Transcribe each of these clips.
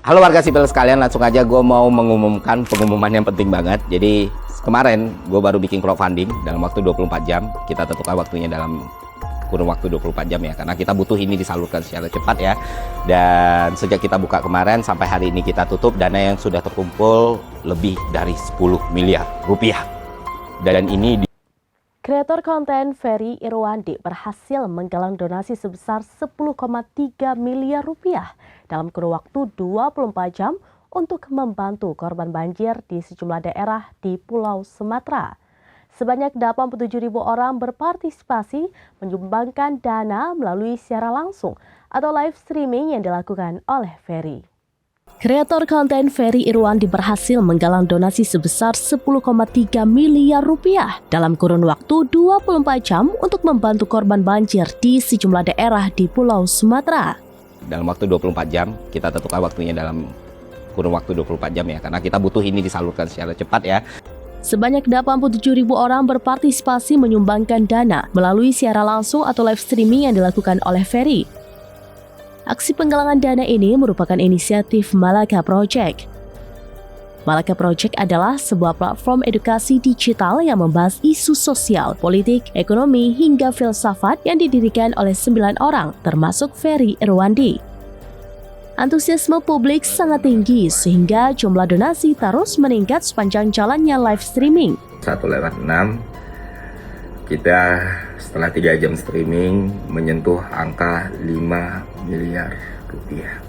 Halo warga sipil sekalian, langsung aja gue mau mengumumkan pengumuman yang penting banget. Jadi kemarin gue baru bikin crowdfunding dalam waktu 24 jam. Kita tentukan waktunya dalam kurun waktu 24 jam ya, karena kita butuh ini disalurkan secara cepat ya. Dan sejak kita buka kemarin sampai hari ini kita tutup, dana yang sudah terkumpul lebih dari 10 miliar rupiah. Dan ini Kreator konten Ferry Irwandi berhasil menggalang donasi sebesar 10,3 miliar rupiah dalam kurun waktu 24 jam untuk membantu korban banjir di sejumlah daerah di Pulau Sumatera. Sebanyak 87.000 orang berpartisipasi menyumbangkan dana melalui siaran langsung atau live streaming yang dilakukan oleh Ferry. Kreator konten Ferry Irwandi berhasil menggalang donasi sebesar 10,3 miliar rupiah dalam kurun waktu 24 jam untuk membantu korban banjir di sejumlah daerah di Pulau Sumatera. Dalam waktu 24 jam, kita tentukan waktunya dalam kurun waktu 24 jam ya, karena kita butuh ini disalurkan secara cepat ya. Sebanyak 87.000 orang berpartisipasi menyumbangkan dana melalui siaran langsung atau live streaming yang dilakukan oleh Ferry. Aksi penggalangan dana ini merupakan inisiatif Malaka Project. Malaka Project adalah sebuah platform edukasi digital yang membahas isu sosial, politik, ekonomi, hingga filsafat yang didirikan oleh 9 orang, termasuk Ferry Irwandi. Antusiasme publik sangat tinggi sehingga jumlah donasi terus meningkat sepanjang jalannya live streaming. 1/6 kita setelah 3 jam streaming menyentuh angka 5 miliar rupiah.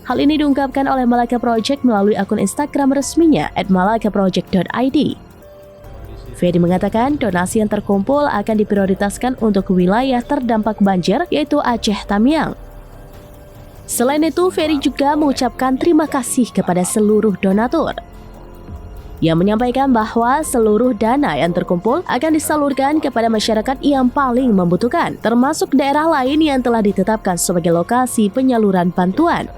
Hal ini diungkapkan oleh Malaka Project melalui akun Instagram resminya @malakaproject.id. Ferry mengatakan donasi yang terkumpul akan diprioritaskan untuk wilayah terdampak banjir yaitu Aceh Tamiang. Selain itu, Ferry juga mengucapkan terima kasih kepada seluruh donatur. Ia menyampaikan bahwa seluruh dana yang terkumpul akan disalurkan kepada masyarakat yang paling membutuhkan, termasuk daerah lain yang telah ditetapkan sebagai lokasi penyaluran bantuan.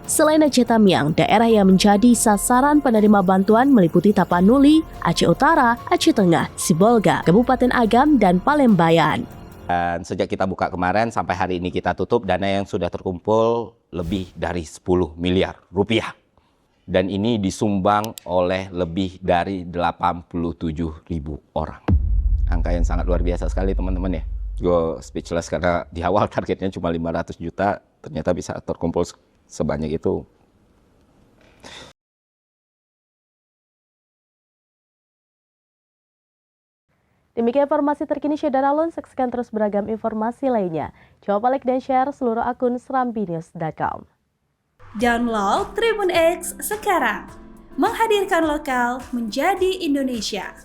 Selain Aceh Tamiang, daerah yang menjadi sasaran penerima bantuan meliputi Tapanuli, Aceh Utara, Aceh Tengah, Sibolga, Kabupaten Agam, dan Palembang. Dan sejak kita buka kemarin sampai hari ini kita tutup, dana yang sudah terkumpul lebih dari 10 miliar rupiah. Dan ini disumbang oleh lebih dari 87.000 orang. Angka yang sangat luar biasa sekali teman-teman ya. Gue speechless karena di awal targetnya cuma 500 juta, ternyata bisa terkumpul sebanyak itu. Demikian informasi terkini Syedara Alun, saksikan terus beragam informasi lainnya. Coba like dan share seluruh akun serambinews.com. Download Tribun X sekarang, menghadirkan lokal menjadi Indonesia.